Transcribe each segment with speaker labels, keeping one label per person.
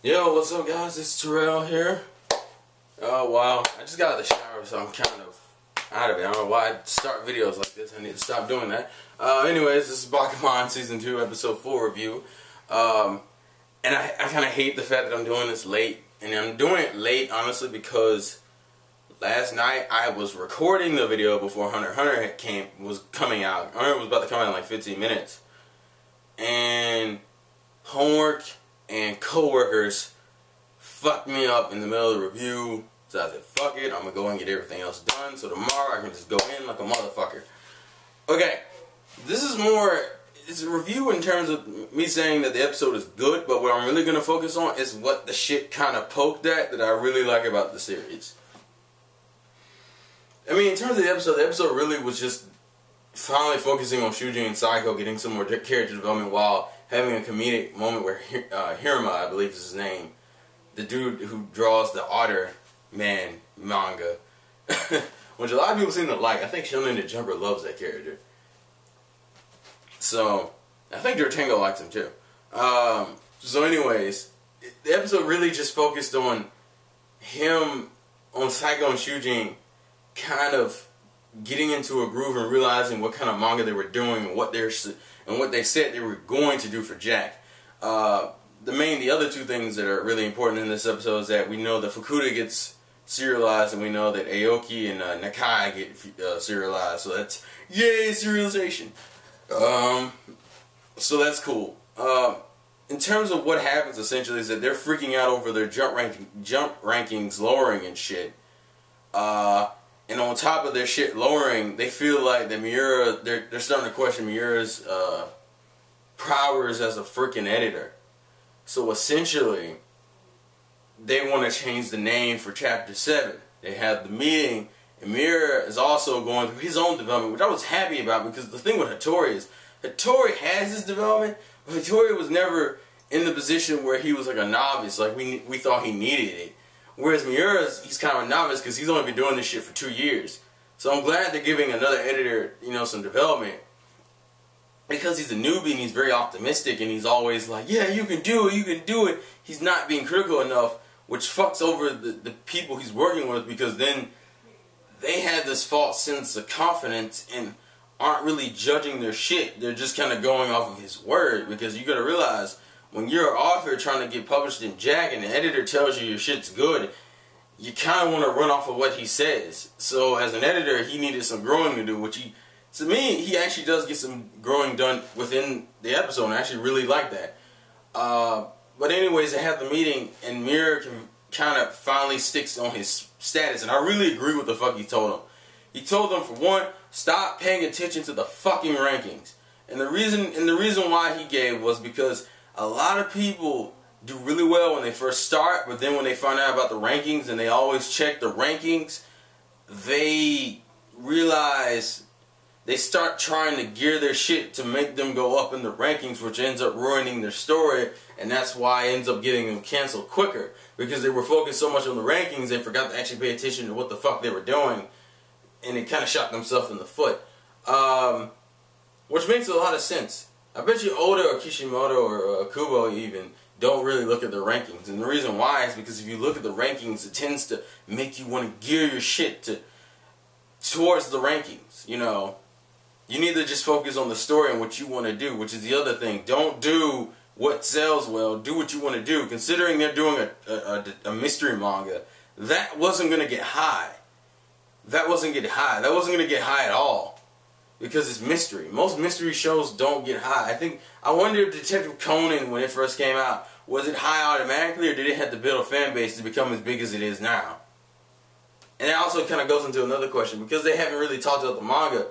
Speaker 1: Yo, what's up guys? It's Terrell here. Oh wow, I just got out of the shower, so I'm kind of out of it. I don't know why I start videos like this. I need to stop doing that. Anyways, this is Bakuman Season 2, Episode 4 review. And I kind of hate the fact that I'm doing this late. And I'm doing it late, honestly, because last night I was recording the video before Hunter was coming out. Hunter was about to come out in like 15 minutes. And homework and coworkers fucked me up in the middle of the review. So I said, fuck it, I'm gonna go and get everything else done so tomorrow I can just go in like a motherfucker. Okay, this is more, it's a review in terms of me saying that the episode is good, but what I'm really gonna focus on is what the shit kind of poked at that I really like about the series. I mean, in terms of the episode really was just finally focusing on Shuji and Saiko getting some more character development while having a comedic moment where Hiruma, I believe is his name, the dude who draws the Otter Man manga, which a lot of people seem to like. I think Shonen the Jumper loves that character. So, I think Durtango likes him too. So anyways, the episode really just focused on him, on Saiko and Shuji, kind of getting into a groove and realizing what kind of manga they were doing and what they said they were going to do for Jack. The other two things that are really important in this episode is that we know that Fukuda gets serialized and we know that Aoki and Nakai get serialized. So that's, yay, serialization. So that's cool. In terms of what happens essentially is that they're freaking out over their jump rankings lowering and shit. And on top of their shit lowering, they feel like that Miura, they're starting to question Miura's powers as a freaking editor. So essentially, they want to change the name for Chapter 7. They have the meeting, and Miura is also going through his own development, which I was happy about, because the thing with Hattori is, Hattori has his development, but Hattori was never in the position where he was like a novice, like we thought he needed it. Whereas Miura's, he's kind of a novice because he's only been doing this shit for 2 years. So I'm glad they're giving another editor, some development. Because he's a newbie and he's very optimistic and he's always like, yeah, you can do it, you can do it. He's not being critical enough, which fucks over the people he's working with, because then they have this false sense of confidence and aren't really judging their shit. They're just kind of going off of his word, because you gotta realize, when you're an author trying to get published in Jack and the editor tells you your shit's good, you kind of want to run off of what he says. So as an editor, he needed some growing to do, which to me, he actually does get some growing done within the episode, and I actually really like that. But anyways, they have the meeting, and Miura kind of finally sticks on his status, and I really agree with the fuck he told him. He told them, for one, stop paying attention to the fucking rankings. And the reason why he gave was because a lot of people do really well when they first start, but then when they find out about the rankings and they always check the rankings, they realize they start trying to gear their shit to make them go up in the rankings, which ends up ruining their story, and that's why it ends up getting them canceled quicker, because they were focused so much on the rankings they forgot to actually pay attention to what the fuck they were doing, and it kind of shot themselves in the foot. Which makes a lot of sense. I bet you Oda or Kishimoto or Kubo even don't really look at the rankings. And the reason why is because if you look at the rankings, it tends to make you want to gear your shit towards the rankings. You need to just focus on the story and what you want to do, which is the other thing. Don't do what sells well. Do what you want to do. Considering they're doing a mystery manga, that wasn't going to get high. That wasn't going to get high at all. Because it's mystery. Most mystery shows don't get high. I wonder if Detective Conan, when it first came out, was it high automatically, or did it have to build a fan base to become as big as it is now? And it also kind of goes into another question, because they haven't really talked about the manga.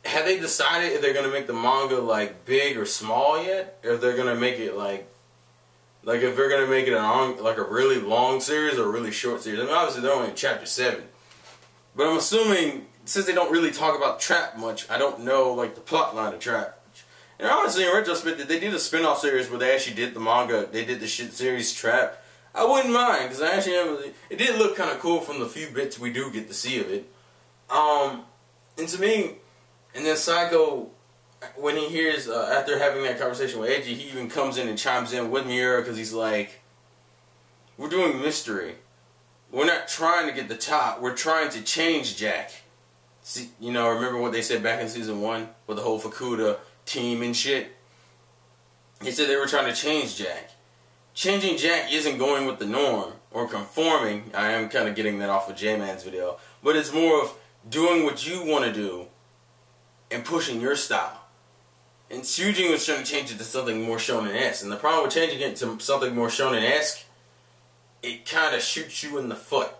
Speaker 1: Have they decided if they're going to make the manga like big or small yet? Or if they're going to make it like if they're going to make it like a really long series or a really short series? I mean, obviously they're only in Chapter 7. But I'm assuming, since they don't really talk about Trap much, I don't know like the plot line of Trap. And honestly, in retrospect, if they did a spin-off series where they actually did the manga, they did the shit series Trap, I wouldn't mind, because I actually it did look kind of cool from the few bits we do get to see of it. And to me, and then Saiko, when he hears after having that conversation with Eiji, he even comes in and chimes in with Miura, because he's like, We're doing mystery. We're not trying to get the top. We're trying to change Jack. See, you know, remember what they said back in season 1 with the whole Fukuda team and shit? They said they were trying to change Jack. Changing Jack isn't going with the norm or conforming. I am kind of getting that off of J-Man's video. But it's more of doing what you want to do and pushing your style. And Sujin was trying to change it to something more shonen-esque. And the problem with changing it to something more shonen-esque, it kind of shoots you in the foot.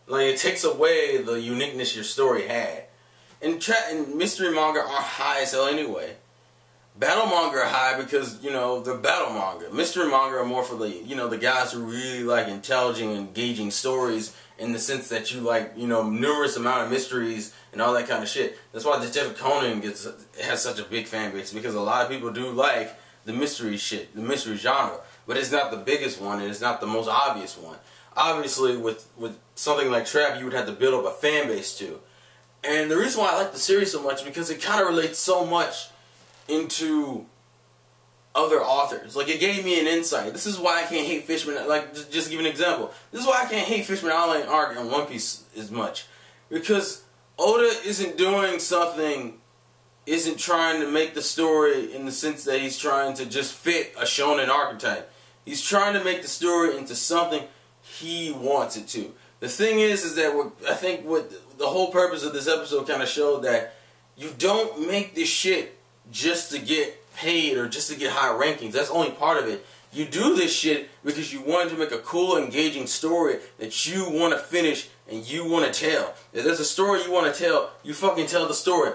Speaker 1: Like, it takes away the uniqueness your story had. And mystery manga are high as hell anyway. Battle manga are high because, you know, they're battle manga. Mystery manga are more for the, you know, the guys who really like intelligent, engaging stories in the sense that you like, you know, numerous amount of mysteries and all that kind of shit. That's why Detective Conan has such a big fan base, because a lot of people do like the mystery shit, the mystery genre. But it's not the biggest one, and it's not the most obvious one. Obviously, with something like Trap, you would have to build up a fan base too. And the reason why I like the series so much, because it kind of relates so much into other authors. Like, it gave me an insight. This is why I can't hate Fishman. Like, just to give an example. This is why I can't hate Fishman Island arc and One Piece as much. Because Oda isn't doing something, isn't trying to make the story in the sense that he's trying to just fit a shonen archetype. He's trying to make the story into something he wants it to. The thing is that I think what the whole purpose of this episode kind of showed, that you don't make this shit just to get paid or just to get high rankings. That's only part of it. You do this shit because you want to make a cool, engaging story that you want to finish and you want to tell. If there's a story you want to tell, you fucking tell the story.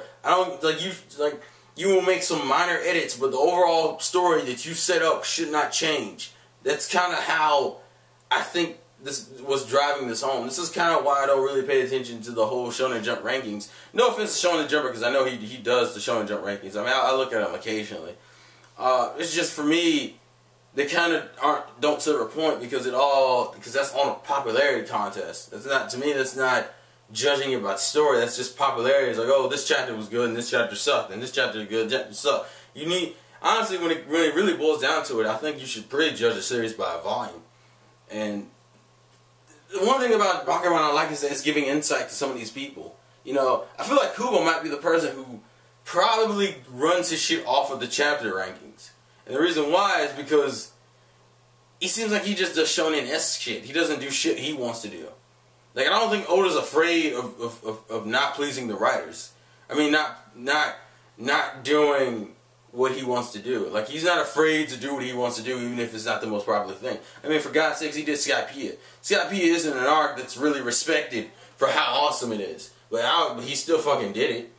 Speaker 1: You will make some minor edits, but the overall story that you set up should not change. That's kind of how I think this was driving this home. This is kind of why I don't really pay attention to the whole Shonen Jump rankings. No offense to Shonen Jumper, because I know he does the Shonen Jump rankings. I mean, I look at them occasionally. It's just, for me, they kind of don't serve a point, because that's on a popularity contest. That's not, to me, that's not judging it by story. That's just popularity. It's like, oh, this chapter was good and this chapter sucked, and this chapter is good, this chapter sucked. You need, honestly, when it really boils down to it, I think you should pretty judge a series by a volume. And the one thing about Bakuman I like is that it's giving insight to some of these people. You know, I feel like Kubo might be the person who probably runs his shit off of the chapter rankings. And the reason why is because he seems like he just does shonen-esque shit. He doesn't do shit he wants to do. Like, I don't think Oda's afraid of not pleasing the writers. I mean, not doing what he wants to do. Like, he's not afraid to do what he wants to do, even if it's not the most popular thing. I mean, for God's sakes, he did Skypiea. Skypiea isn't an arc that's really respected for how awesome it is. But he still fucking did it.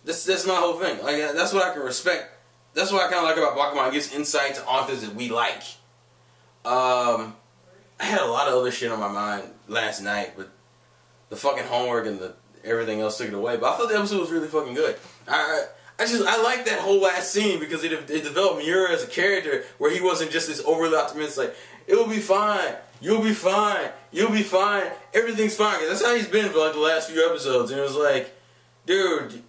Speaker 1: That's my whole thing. Like, that's what I can respect. That's what I kind of like about Bakuman. It gives insight to authors that we like. I had a lot of other shit on my mind last night, but the fucking homework and everything else took it away. But I thought the episode was really fucking good. I like that whole last scene, because it developed Miura as a character where he wasn't just this overly optimistic, like, it will be fine, you'll be fine, you'll be fine, everything's fine. That's how he's been for like the last few episodes. And it was like, dude,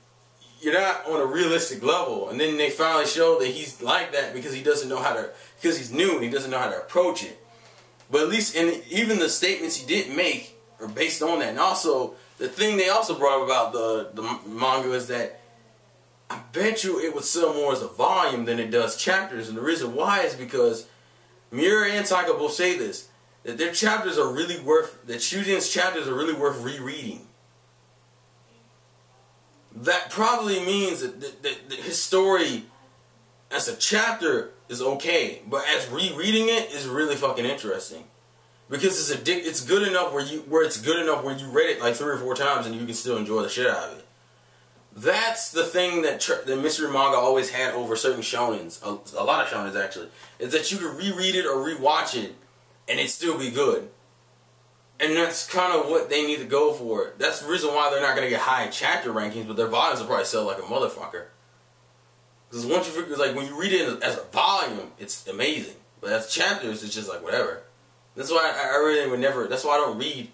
Speaker 1: you're not on a realistic level. And then they finally showed that he's like that because he doesn't know how to, because he's new and he doesn't know how to approach it. But at least, even the statements he did make are based on that. And also, the thing they also brought up about the manga is that I bet you it would sell more as a volume than it does chapters. And the reason why is because Miura and Taika both say this, that their chapters are really worth, that Shujin's chapters are really worth rereading. That probably means that his story as a chapter is okay, but as rereading it is really fucking interesting. Because it's good enough where it's good enough where you read it like 3 or 4 times and you can still enjoy the shit out of it. That's the thing that the mystery manga always had over certain shonens, a lot of shonens actually, is that you could reread it or rewatch it and it still be good. And that's kind of what they need to go for. That's the reason why they're not going to get high chapter rankings, but their volumes will probably sell like a motherfucker. Because once you figure, like, when you read it as a volume, it's amazing. But as chapters, it's just like whatever. That's why I really would never, that's why I don't read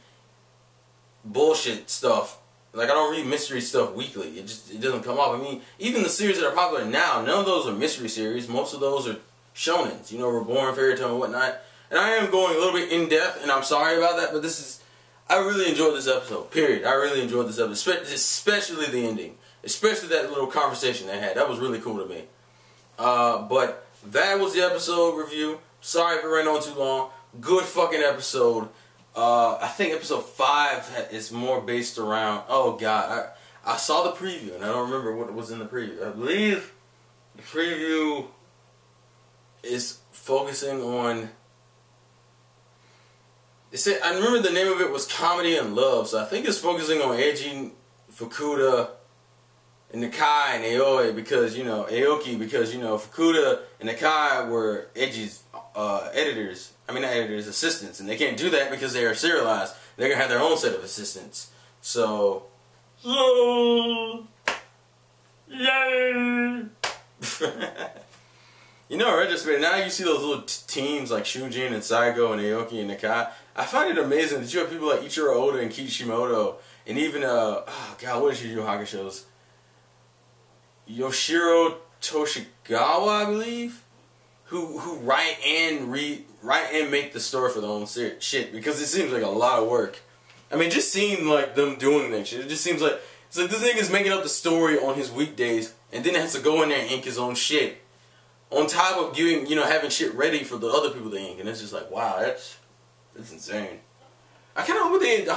Speaker 1: bullshit stuff. Like, I don't read mystery stuff weekly. It doesn't come up. I mean, even the series that are popular now, none of those are mystery series. Most of those are shonens. You know, Reborn, Fairy Tail, and whatnot. And I am going a little bit in depth, and I'm sorry about that, but I really enjoyed this episode, period. I really enjoyed this episode, especially the ending. Especially that little conversation they had. That was really cool to me. But that was the episode review. Sorry if it ran on too long. Good fucking episode. I think episode 5 is more based around... Oh, God. I saw the preview, and I don't remember what was in the preview. I believe the preview is focusing on... I remember the name of it was Comedy and Love, so I think it's focusing on Eiji, Fukuda, and Nakai and Aoi because, Aoki, because, Fukuda and Nakai were Eiji's editors. I mean, not editors, assistants. And they can't do that because they are serialized. They're going to have their own set of assistants. So... Yay! Retrospect, now you see those little teams like Shujin and Saigo and Aoki and Nakai. I find it amazing that you have people like Ichiro Oda and Kishimoto, and even, what is Yu Yu Hakusho's? Yoshiro Toshigawa, I believe, who write and make the story for their own shit, because it seems like a lot of work. I mean, just seeing like them doing that shit, it just seems like it's like this thing is making up the story on his weekdays, and then has to go in there and ink his own shit, on top of giving having shit ready for the other people to ink, and it's just like, wow, that's insane. I kind of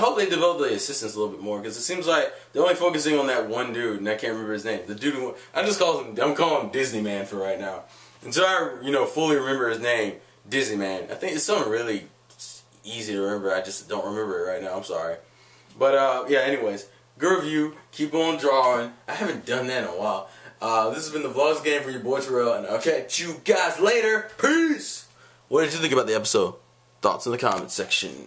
Speaker 1: hope they develop the assistants a little bit more, because it seems like they're only focusing on that one dude, and I can't remember his name. The dude who, I'm calling him Disney Man for right now. Until I, fully remember his name, Disney Man. I think it's something really easy to remember. I just don't remember it right now. I'm sorry. But, yeah, anyways. Good review. Keep on drawing. I haven't done that in a while. This has been the Vlogs Game for your boy Terrell, and I'll catch you guys later. Peace! What did you think about the episode? Thoughts in the comments section.